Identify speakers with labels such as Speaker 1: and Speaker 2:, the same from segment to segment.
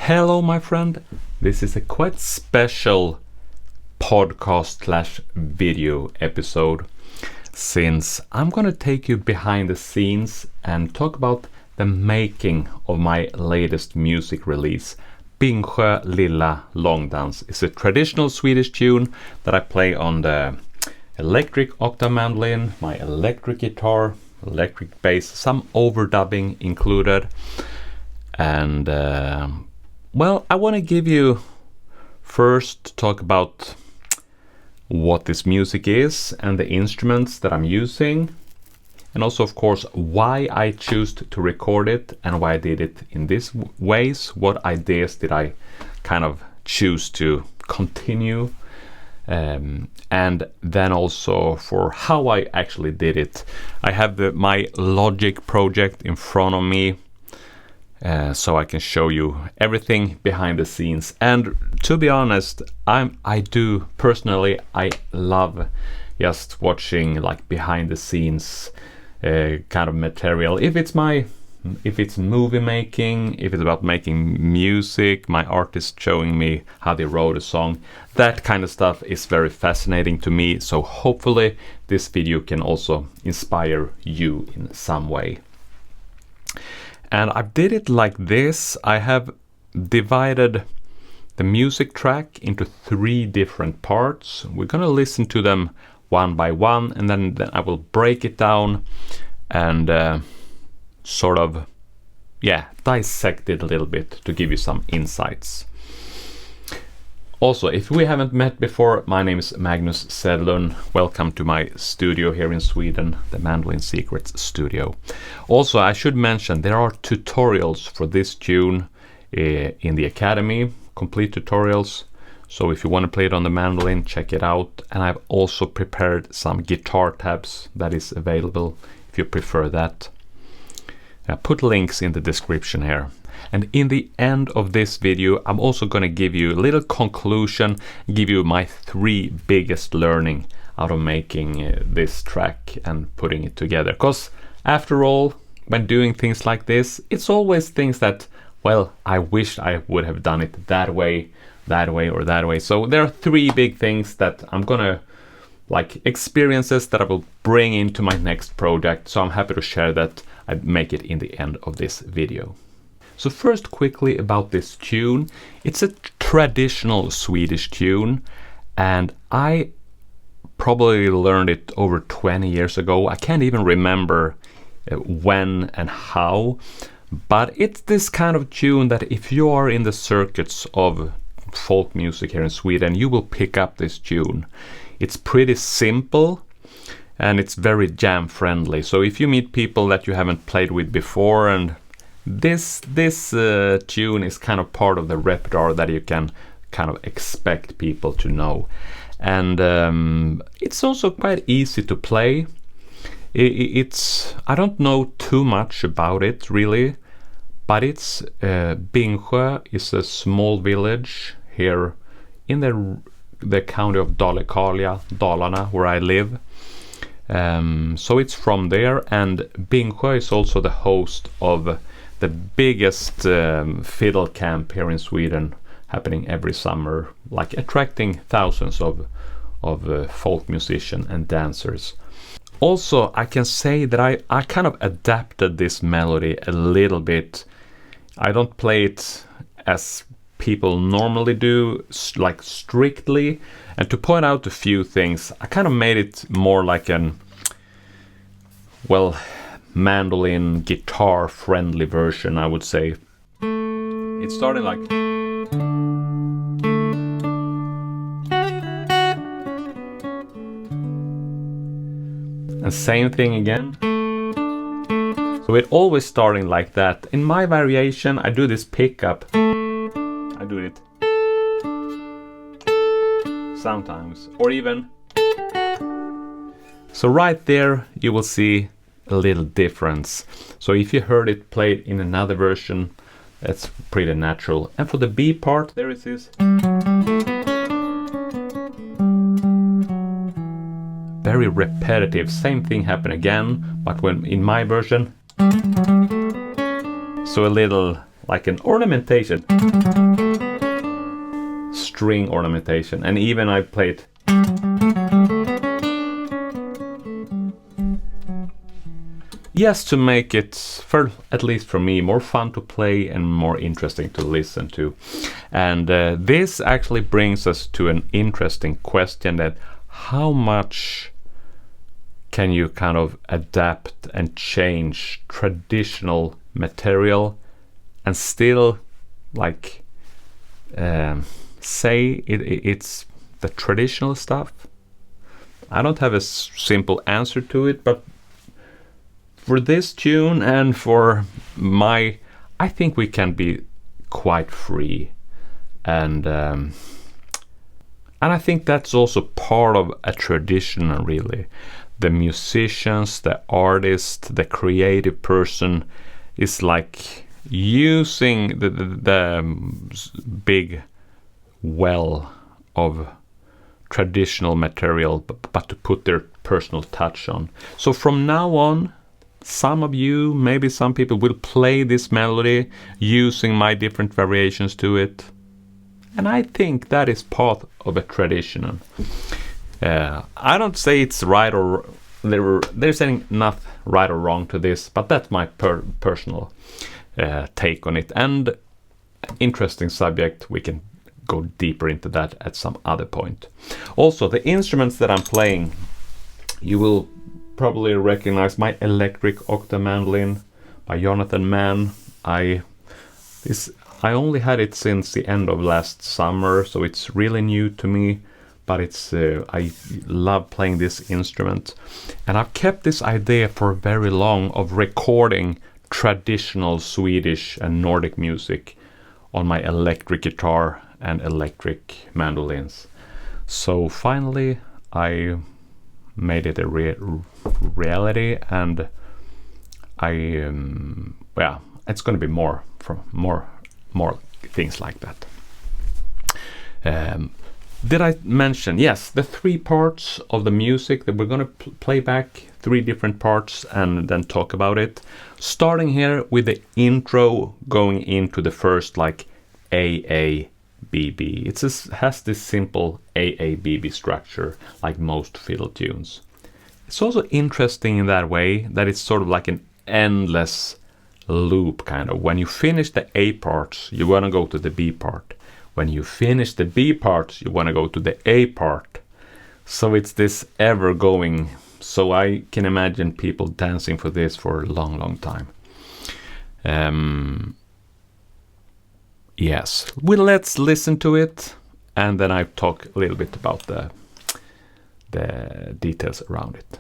Speaker 1: Hello, my friend. This is a quite special podcast/video episode, since I'm going to take you behind the scenes and talk about the making of my latest music release. Bingsjö Lilla Långdans is a traditional Swedish tune that I play on the electric octave mandolin, my electric guitar, electric bass, some overdubbing included. And I want to give you first talk about what this music is and the instruments that I'm using, and also of course why I chose to record it and why I did it in this ways. What ideas did I kind of choose to continue, and then also for how I actually did it. I have my Logic project in front of me, so I can show you everything behind the scenes. And to be honest, I love just watching like behind the scenes kind of material. If it's movie making, if it's about making music, my artist showing me how they wrote a song, that kind of stuff is very fascinating to me. So hopefully this video can also inspire you in some way. And I did it like this. I have divided the music track into 3 different parts. We're gonna listen to them one by one, and then I will break it down and dissect it a little bit to give you some insights. Also, if we haven't met before, my name is Magnus Zeterlund. Welcome to my studio here in Sweden, the Mandolin Secrets studio. Also, I should mention there are tutorials for this tune in the Academy, complete tutorials. So if you want to play it on the mandolin, check it out. And I've also prepared some guitar tabs that is available if you prefer that. I put links in the description here. And in the end of this video, I'm also going to give you a little conclusion, give you my 3 biggest learning out of making this track and putting it together. Because after all, when doing things like this, it's always things that, well, I wish I would have done it that way, or that way. So there are 3 big things that I'm gonna, like, experiences that I will bring into my next project. So I'm happy to share that. I make it in the end of this video. So first, quickly about this tune. It's a traditional Swedish tune, and I probably learned it over 20 years ago. I can't even remember when and how, but it's this kind of tune that if you are in the circuits of folk music here in Sweden, you will pick up this tune. It's pretty simple and it's very jam friendly. So if you meet people that you haven't played with before, and this tune is kind of part of the repertoire that you can kind of expect people to know. And it's also quite easy to play. I don't know too much about it really, but it's Bingsjö is a small village here in the county of Dalarna, where I live. So it's from there, and Bingsjö is also the host of the biggest fiddle camp here in Sweden, happening every summer, like attracting thousands of folk musicians and dancers. Also, I can say that I kind of adapted this melody a little bit. I don't play it as people normally do, like strictly. And to point out a few things, I kind of made it more like mandolin guitar friendly version, I would say. It's starting like, and same thing again. So it's always starting like that. In my variation, I do this pickup. I do it sometimes, or even. So right there you will see a little difference. So if you heard it played in another version, that's pretty natural. And for the B part, there is this very repetitive, same thing happened again, but when in my version, so a little like an ornamentation, string ornamentation, and even I played yes, to make it, for at least for me, more fun to play and more interesting to listen to. And this actually brings us to an interesting question, that how much can you kind of adapt and change traditional material and still like say it's the traditional stuff? I don't have a simple answer to it, but for this tune and for I think we can be quite free, and I think that's also part of a tradition, really. The musicians, the artist, the creative person is like using the big well of traditional material, but to put their personal touch on. So from now on, some of you, maybe some people, will play this melody using my different variations to it. And I think that is part of a tradition. I don't say it's right or there's not right or wrong to this, but that's my personal take on it. And interesting subject, we can go deeper into that at some other point. Also, the instruments that I'm playing, you will probably recognize my electric octave mandolin by Jonathan Mann. I only had it since the end of last summer, so it's really new to me, but it's I love playing this instrument, and I've kept this idea for very long of recording traditional Swedish and Nordic music on my electric guitar and electric mandolins. So finally I made it a reality, and it's going to be more things like that. Did I mention, yes, the 3 parts of the music that we're going to play back, 3 different parts, and then talk about it. Starting here with the intro, going into the first like AABB. It has this simple AABB structure like most fiddle tunes. It's also interesting in that way that it's sort of like an endless loop kind of. When you finish the A parts, you want to go to the B part. When you finish the B part, you want to go to the A part. So it's this ever going. So I can imagine people dancing for this for a long, long time. Yes, well, let's listen to it, and then I talk a little bit about the details around it.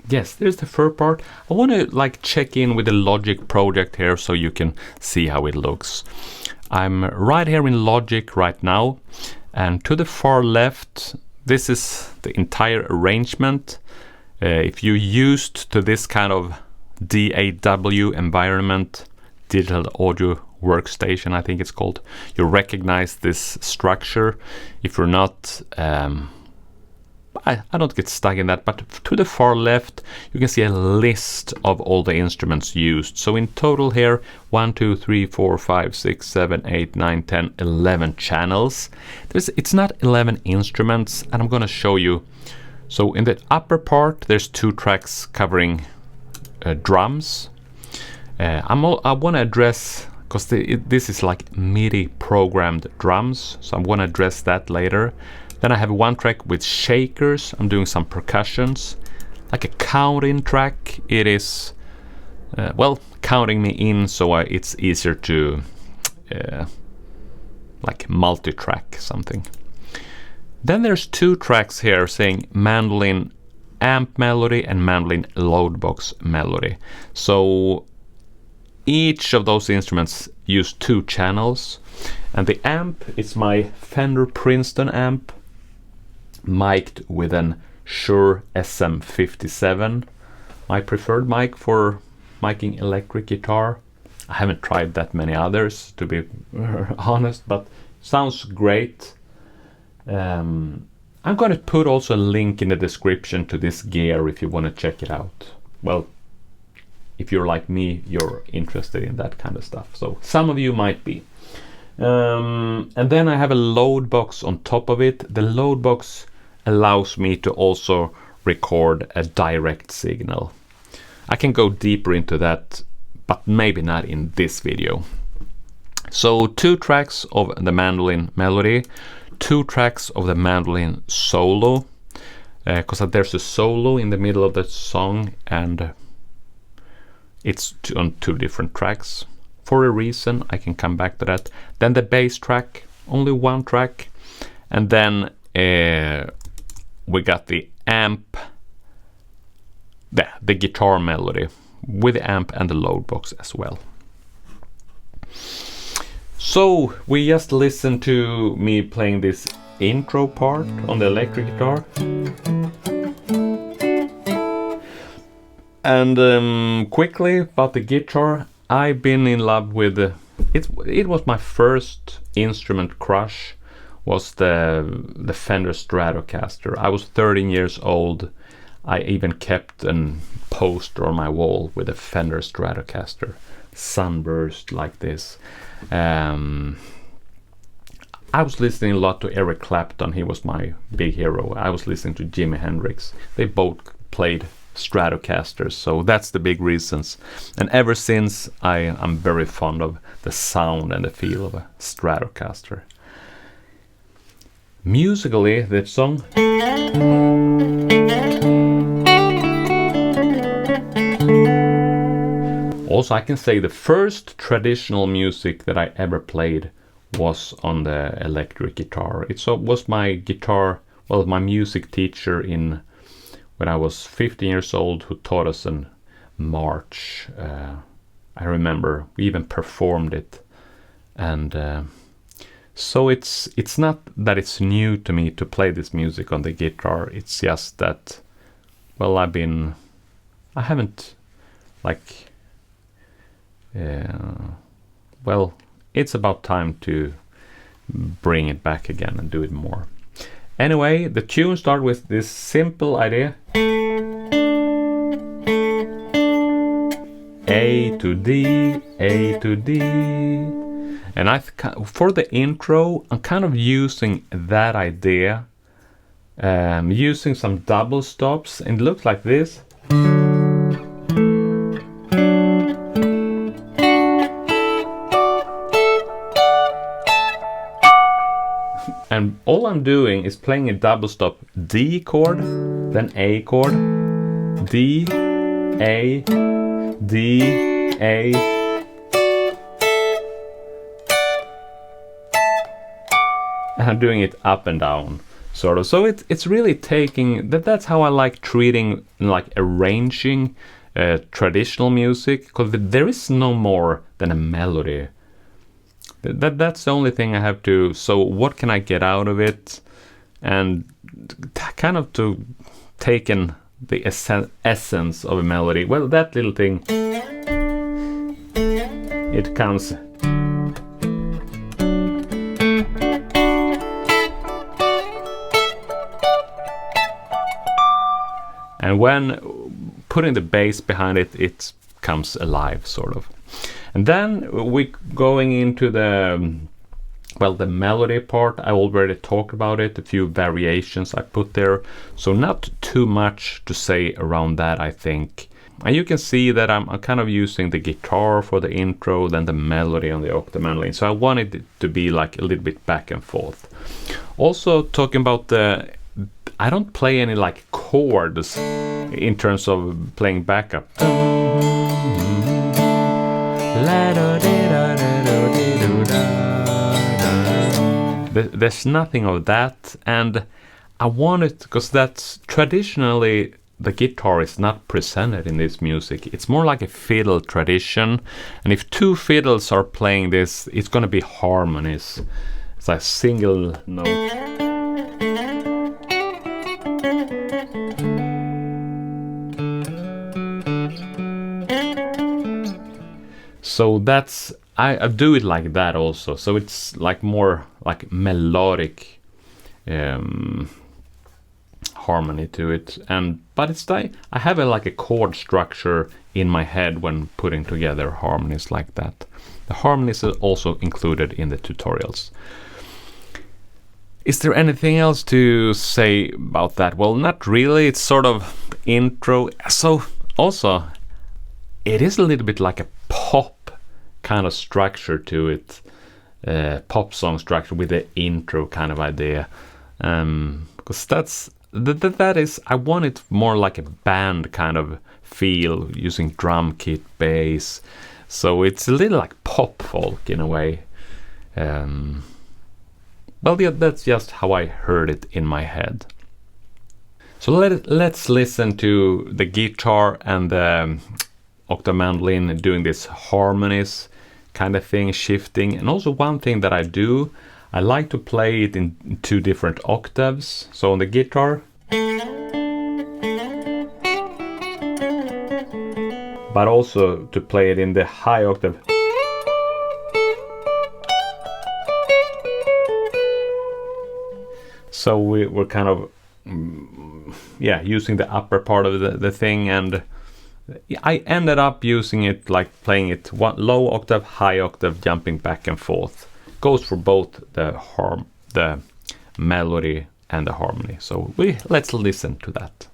Speaker 1: Yes, there's the first part. I want to like check in with the Logic project here so you can see how it looks. I'm right here in Logic right now, and to the far left, this is the entire arrangement. If you're used to this kind of DAW environment, digital audio workstation, I think it's called, you recognize this structure. If you're not, I don't get stuck in that, but to the far left you can see a list of all the instruments used. So in total here 1, 2, 3, 4, 5, 6, 7, 8, 9, 10, 11 channels. It's not 11 instruments, and I'm gonna show you. So in the upper part there's 2 tracks covering drums. I want to address, because this is like MIDI programmed drums, so I'm going to address that later. Then I have 1 track with shakers. I'm doing some percussions, like a counting track. It is well, counting me in, so it's easier to like multi-track something. Then there's 2 tracks here saying mandolin amp melody and mandolin load box melody. So each of those instruments use 2 channels, and the amp is my Fender Princeton amp, mic'd with an Shure SM57, my preferred mic for miking electric guitar. I haven't tried that many others, to be honest, but sounds great. I'm going to put also a link in the description to this gear if you want to check it out. Well, if you're like me, you're interested in that kind of stuff. So some of you might be. And then I have a load box on top of it. The load box allows me to also record a direct signal. I can go deeper into that, but maybe not in this video. So 2 tracks of the mandolin melody, 2 tracks of the mandolin solo, because there's a solo in the middle of the song, and it's on 2 different tracks. For a reason, I can come back to that. Then the bass track, only 1 track. And then we got the amp, the guitar melody with the amp and the load box as well. So we just listened to me playing this intro part on the electric guitar. And quickly about the guitar, I've been in love with it was my first instrument crush, was the Fender Stratocaster. I was 13 years old. I even kept a poster on my wall with a Fender Stratocaster, sunburst like this. I was listening a lot to Eric Clapton. He was my big hero. I was listening to Jimi Hendrix. They both played Stratocasters, so that's the big reasons. And ever since, I'm very fond of the sound and the feel of a Stratocaster. Musically, the song also, I can say the first traditional music that I ever played was on the electric guitar. It was my guitar, well, my music teacher when I was 15 years old, who taught us in march. I remember we even performed it, and so it's not that it's new to me to play this music on the guitar. It's just that, well, I haven't like, well, it's about time to bring it back again and do it more. Anyway, the tune starts with this simple idea. A to D, A to D. And for the intro, I'm kind of using that idea, using some double stops, and it looks like this. And all I'm doing is playing a double stop D chord, then A chord, D, A, D, A. And I'm doing it up and down, sort of. So it's really taking, that's how I like treating, like arranging traditional music, because there is no more than a melody. That's the only thing I have to, so what can I get out of it? And kind of to take in the essence of a melody. Well, that little thing, it comes. And when putting the bass behind it, it comes alive, sort of. And then we going into the melody part. I already talked about it, a few variations I put there, so not too much to say around that, I think. And you can see that I'm kind of using the guitar for the intro, then the melody on the octave mandolin, so I wanted it to be like a little bit back and forth. Also talking about I don't play any like chords in terms of playing backup. There's nothing of that, and I wanted, because that's traditionally the guitar is not presented in this music. It's more like a fiddle tradition, and if two fiddles are playing this, it's gonna be harmonies. It's a single note. So that's, I do it like that also. So it's like more like melodic harmony to it, but it's like I have like a chord structure in my head when putting together harmonies like that. The harmonies are also included in the tutorials. Is there anything else to say about that? Well, not really. It's sort of intro. So also it is a little bit like a pop kind of structure to it, pop song structure with the intro kind of idea, because that is, I want it more like a band kind of feel, using drum kit, bass, so it's a little like pop folk in a way. Well, yeah, that's just how I heard it in my head. So let's listen to the guitar and the octave mandolin doing this harmonies kind of thing, shifting. And also one thing that I do, I like to play it in two different octaves. So on the guitar, but also to play it in the high octave. So we're kind of using the upper part of the thing, and I ended up using it like playing it one low octave, high octave, jumping back and forth. Goes for both the melody and the harmony. So let's listen to that.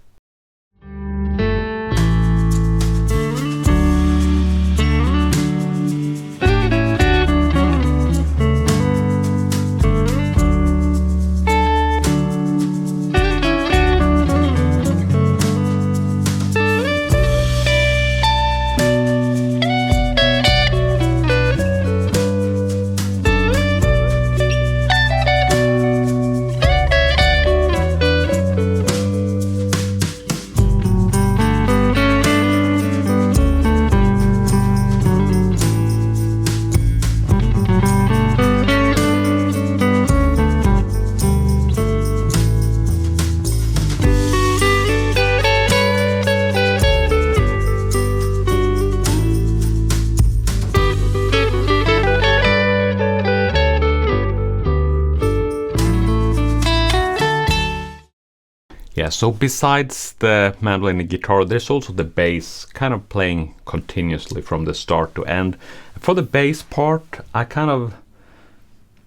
Speaker 1: Yeah, so besides the mandolin and guitar, there's also the bass kind of playing continuously from the start to end. For the bass part, I kind of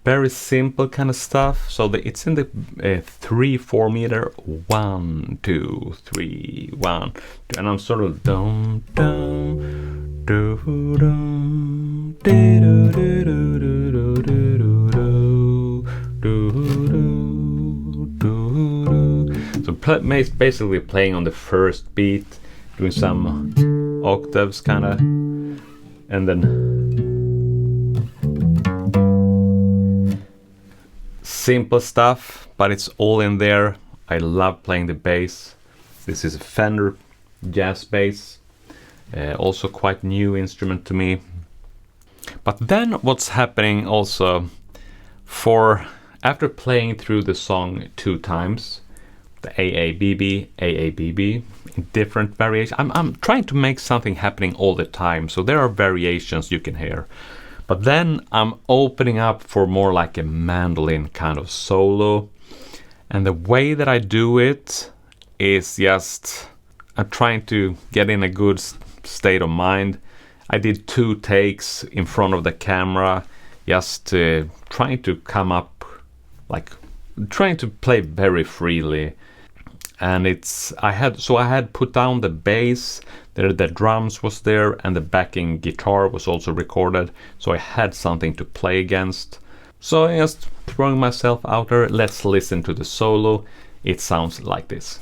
Speaker 1: very simple kind of stuff. So it's in the 3/4 meter, 1 2 3 1 2, and I'm sort of dum dum do dum do do do do do do do do. So basically playing on the first beat, doing some octaves kind of, and then simple stuff, but it's all in there. I love playing the bass. This is a Fender jazz bass, also quite new instrument to me. But then what's happening also, after playing through the song 2 times, the AABB, AABB, in different variations. I'm trying to make something happening all the time, so there are variations you can hear. But then I'm opening up for more like a mandolin kind of solo. And the way that I do it is just I'm trying to get in a good state of mind. I did 2 takes in front of the camera, just trying to come up, like trying to play very freely. And I had put down the bass, the drums was there, and the backing guitar was also recorded, so I had something to play against. So I just throwing myself out there. Let's listen to the solo. It sounds like this.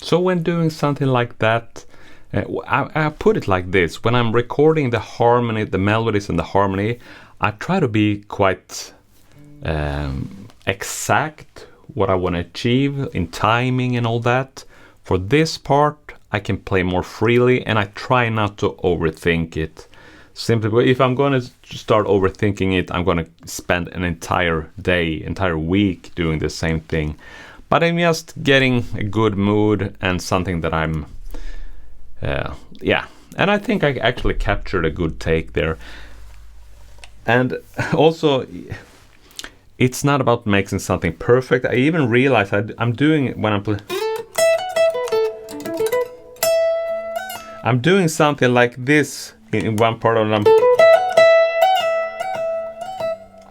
Speaker 1: So when doing something like that, I put it like this. When I'm recording the harmony, the melodies and the harmony, I try to be quite exact what I want to achieve in timing and all that. For this part, I can play more freely, and I try not to overthink it. Simply, if I'm going to start overthinking it, I'm going to spend an entire day, entire week doing the same thing. But I'm just getting a good mood and something that I'm, And I think I actually captured a good take there. And also, it's not about making something perfect. I even realize I'm doing it when I'm doing something like this in one part of them.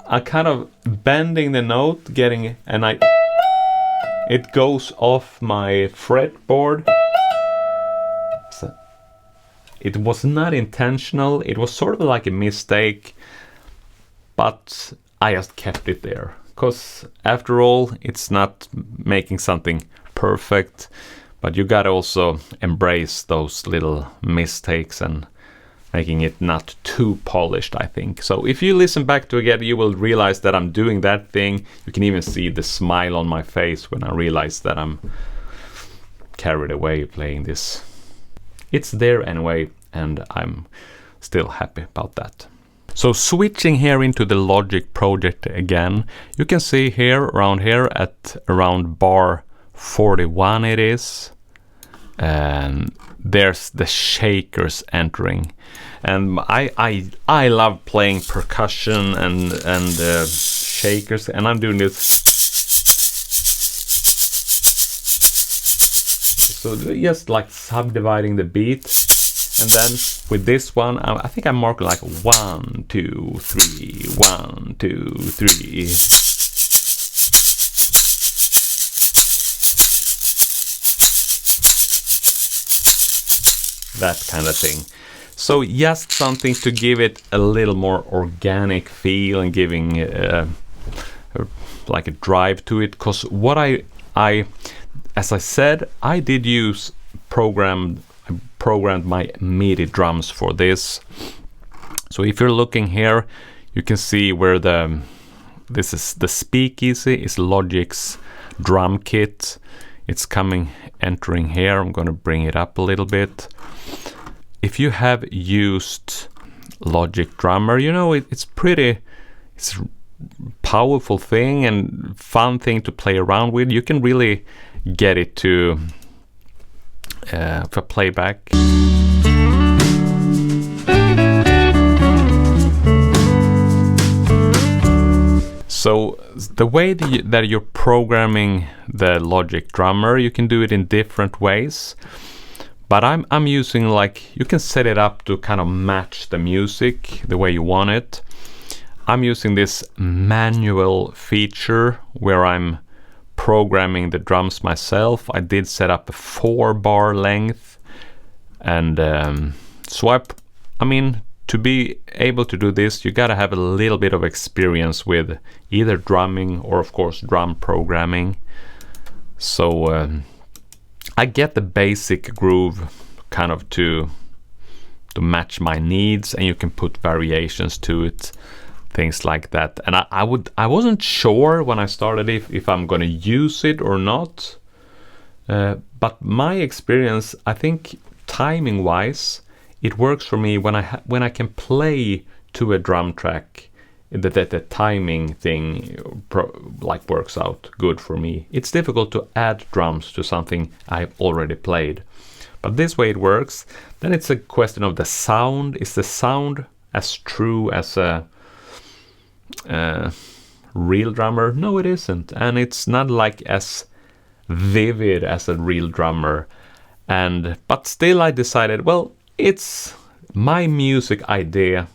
Speaker 1: I'm kind of bending the note, it goes off my fretboard. So it was not intentional. It was sort of like a mistake, but I just kept it there. Because after all, it's not making something perfect, but you gotta also embrace those little mistakes and making it not too polished, I think. So if you listen back to it, you will realize that I'm doing that thing. You can even see the smile on my face when I realize that I'm carried away playing this. It's there anyway, and I'm still happy about that. So switching here into the Logic project again, you can see here, around here at around bar 41 it is, and there's the shakers entering. And I love playing percussion and shakers, and I'm doing this. So just like subdividing the beat, and then with this one, I think I mark like 1, 2, 3, 1, 2, 3. That kind of thing. So just something to give it a little more organic feel and giving like a drive to it. Because what I as I said, I did use programmed my MIDI drums for this. So if you're looking here, you can see where this is the speakeasy is Logic's drum kit. It's entering here. I'm going to bring it up a little bit. If you have used Logic Drummer, you know it's a powerful thing and fun thing to play around with. You can really get it to for playback. So the way that you're programming the Logic Drummer, you can do it in different ways. But I'm using, like, you can set it up to kind of match the music the way you want it. I'm using this manual feature where I'm programming the drums myself. I did set up a 4-bar length, and so I mean, to be able to do this, you gotta have a little bit of experience with either drumming or, of course, drum programming. So I get the basic groove kind of to match my needs, and you can put variations to it, things like that. And I wasn't sure when I started if I'm gonna use it or not, but my experience, I think timing wise, it works for me when I can play to a drum track. The timing thing works out good for me. It's difficult to add drums to something I've already played, but this way it works. Then it's a question of the sound. Is the sound as true as a real drummer? No, it isn't, and it's not like as vivid as a real drummer. But still, I decided, well, it's my music idea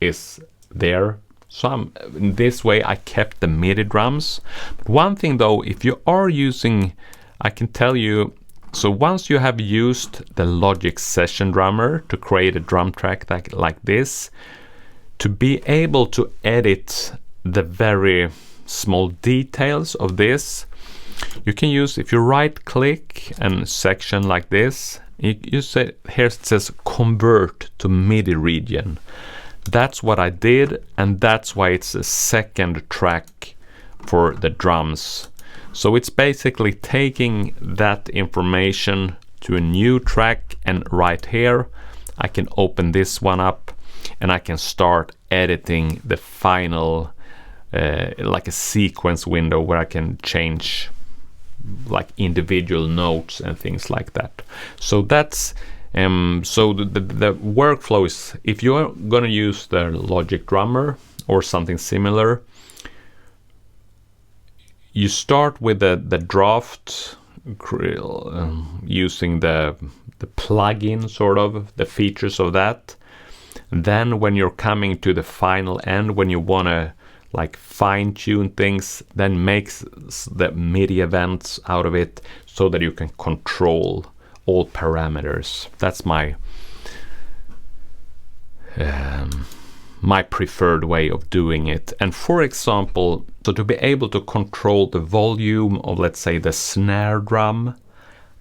Speaker 1: is there. So in this way I kept the MIDI drums. But one thing though, if you are using, I can tell you, so once you have used the Logic Session Drummer to create a drum track like this, to be able to edit the very small details of this, you can use, if you right click and section like this, you say, here it says convert to MIDI region. That's what I did, and that's why it's a second track for the drums. So it's basically taking that information to a new track, and right here I can open this one up and I can start editing the final like a sequence window where I can change like individual notes and things like that. So that's so the workflow is, if you're gonna use the Logic Drummer or something similar, you start with the draft using the plugin, sort of the features of that. Then when you're coming to the final end, when you want to like fine-tune things, then makes the MIDI events out of it so that you can control all parameters. That's my my preferred way of doing it. And for example, so to be able to control the volume of, let's say, the snare drum,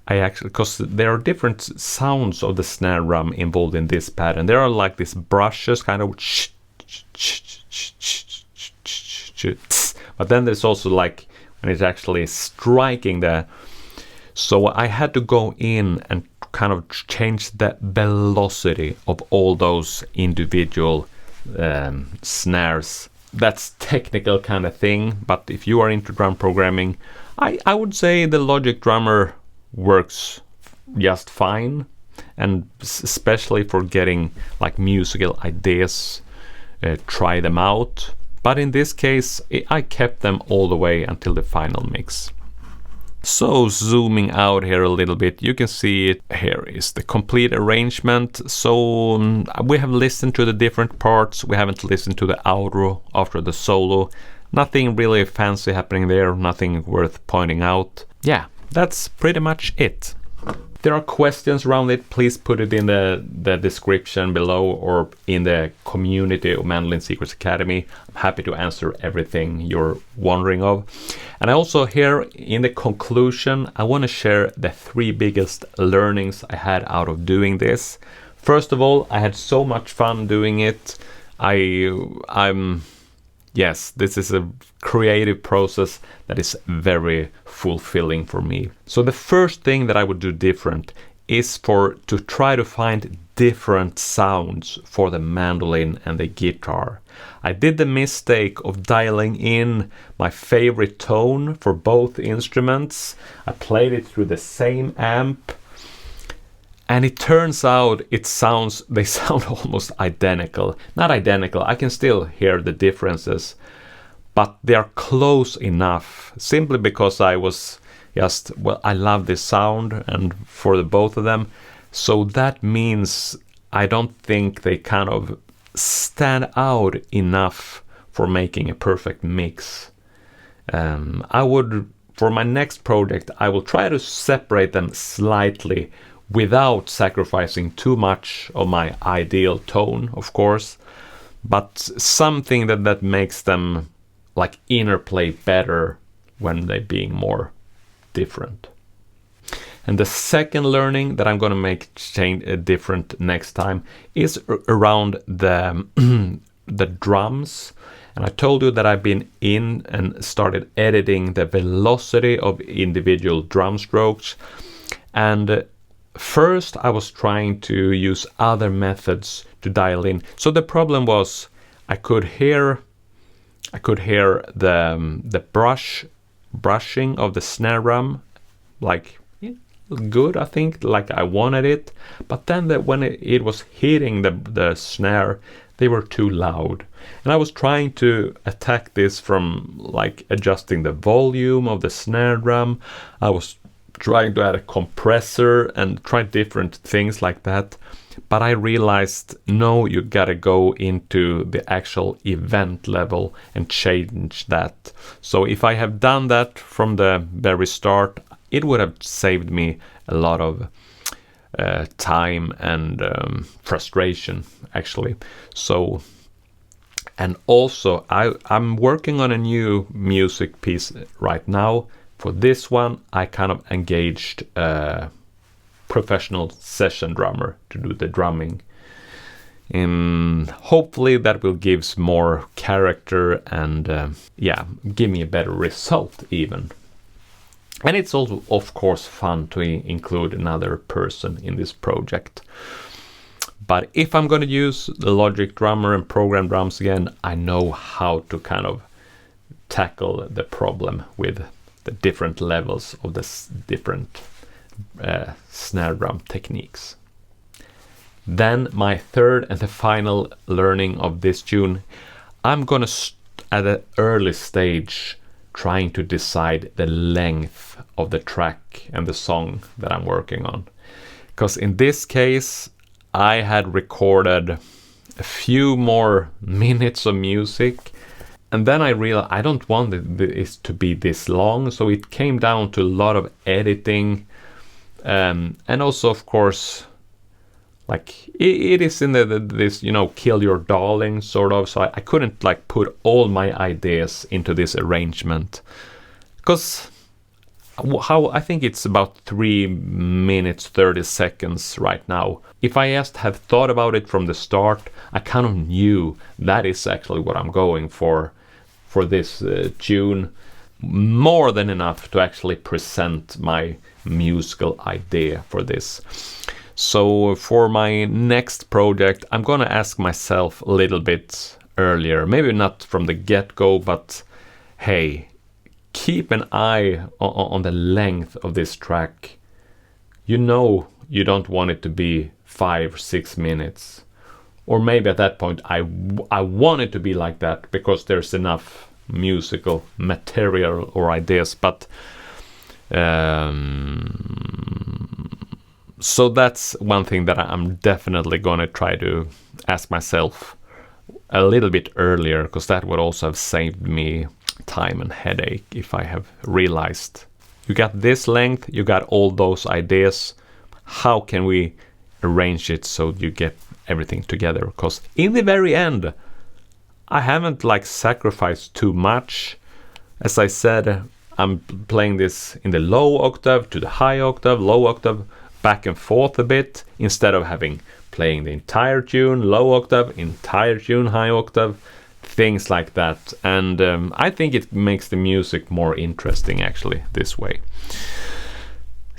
Speaker 1: I actually, because there are different sounds of the snare drum involved in this pattern. There are like these brushes, kind of, but then there's also like when it's actually striking the. So I had to go in and kind of change the velocity of all those individual snares. That's technical kind of thing, but if you are into drum programming, I would say the Logic Drummer works just fine, and especially for getting like musical ideas, try them out. But in this case, I kept them all the way until the final mix. So zooming out here a little bit, you can see it. Here is the complete arrangement. So we have listened to the different parts. We haven't listened to the outro after the solo. Nothing really fancy happening there, nothing worth pointing out. Yeah, that's pretty much it. If there are questions around it, please put it in the description below or in the community of Mandolin Secrets Academy. I'm happy to answer everything you're wondering of. And I also here in the conclusion, I want to share the 3 biggest learnings I had out of doing this. First of all, I had so much fun doing it. Yes, this is a creative process that is very fulfilling for me. So the first thing that I would do different is to try to find different sounds for the mandolin and the guitar. I did the mistake of dialing in my favorite tone for both instruments. I played it through the same amp, and it turns out they sound almost identical. Not identical, I can still hear the differences, but they are close enough, simply because I was just, well, I love this sound and for the both of them. So that means I don't think they kind of stand out enough for making a perfect mix. I would for my next project, I will try to separate them slightly without sacrificing too much of my ideal tone, of course, but something that makes them like interplay better when they're being more different. And the second learning that I'm going to make change different next time is around the the drums. And I told you that I've been in and started editing the velocity of individual drum strokes. And first I was trying to use other methods to dial in. So the problem was I could hear the brushing of the snare drum, like good, I think, like I wanted it. But then when it was hitting the snare, they were too loud. And I was trying to attack this from like adjusting the volume of the snare drum. I was trying to add a compressor and try different things like that. But I realized, no, you gotta go into the actual event level and change that. So if I have done that from the very start, it would have saved me a lot of time and frustration, actually. So, and also I'm working on a new music piece right now. For this one, I kind of engaged a professional session drummer to do the drumming. And hopefully that will give more character and give me a better result even. And it's also, of course, fun to include another person in this project. But if I'm going to use the Logic drummer and program drums again, I know how to kind of tackle the problem with the different levels of the different snare drum techniques. Then my third and the final learning of this tune, I'm going to at an early stage trying to decide the length of the track and the song that I'm working on. Because in this case, I had recorded a few more minutes of music, and then I realized I don't want it to be this long, so it came down to a lot of editing, and also, of course, like it is in this, you know, kill your darling sort of, so I couldn't like put all my ideas into this arrangement, because I think it's about 3 minutes 30 seconds right now. If I just have thought about it from the start, I kind of knew that is actually what I'm going for this tune, more than enough to actually present my musical idea for this. So for my next project, I'm gonna ask myself a little bit earlier, maybe not from the get-go, but hey, keep an eye on the length of this track. You know you don't want it to be 5 or 6 minutes. Or maybe at that point I want it to be like that because there's enough musical material or ideas, but so that's one thing that I'm definitely gonna try to ask myself a little bit earlier, because that would also have saved me time and headache if I have realized you got this length, you got all those ideas, how can we arrange it so you get everything together? Because in the very end, I haven't like sacrificed too much. As I said, I'm playing this in the low octave to the high octave, low octave, back and forth a bit, instead of playing the entire tune, low octave, entire tune, high octave, things like that. And I think it makes the music more interesting actually this way,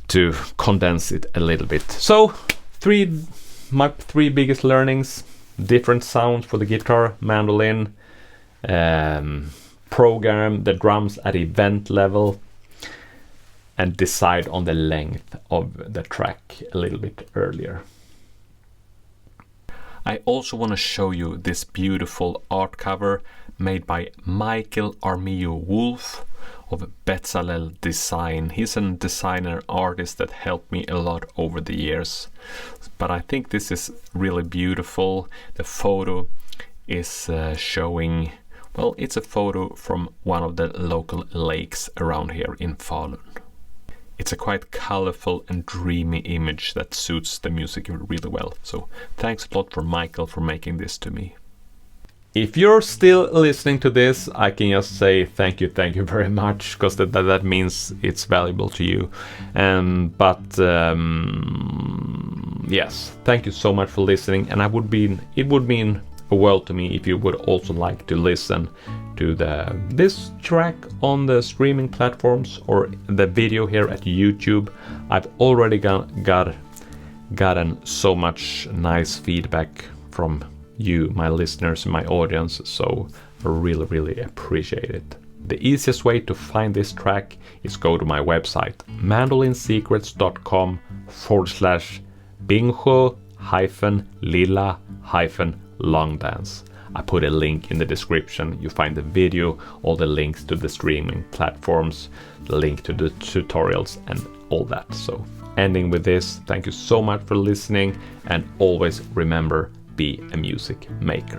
Speaker 1: to condense it a little bit. So my three biggest learnings: different sounds for the guitar, mandolin, program the drums at event level, and decide on the length of the track a little bit earlier. I also want to show you this beautiful art cover made by Michael Armio Wolf of Bezalel Design. He's a designer artist that helped me a lot over the years. But I think this is really beautiful. The photo is showing Well, it's a photo from one of the local lakes around here in Falun. It's a quite colorful and dreamy image that suits the music really well. So thanks a lot for Michael for making this to me. If you're still listening to this, I can just say thank you very much, because that means it's valuable to you. Yes, thank you so much for listening, and it would mean a world to me if you would also like to listen to this track on the streaming platforms or the video here at YouTube. I've already gotten so much nice feedback from you, my listeners, my audience, so I really appreciate it. The easiest way to find this track is go to my website mandolinsecrets.com/Bingsjö-Lilla-Långdans. I put a link in the description. You find the video, all the links to the streaming platforms, the link to the tutorials and all that. So ending with this, thank you so much for listening, and always remember, be a music maker.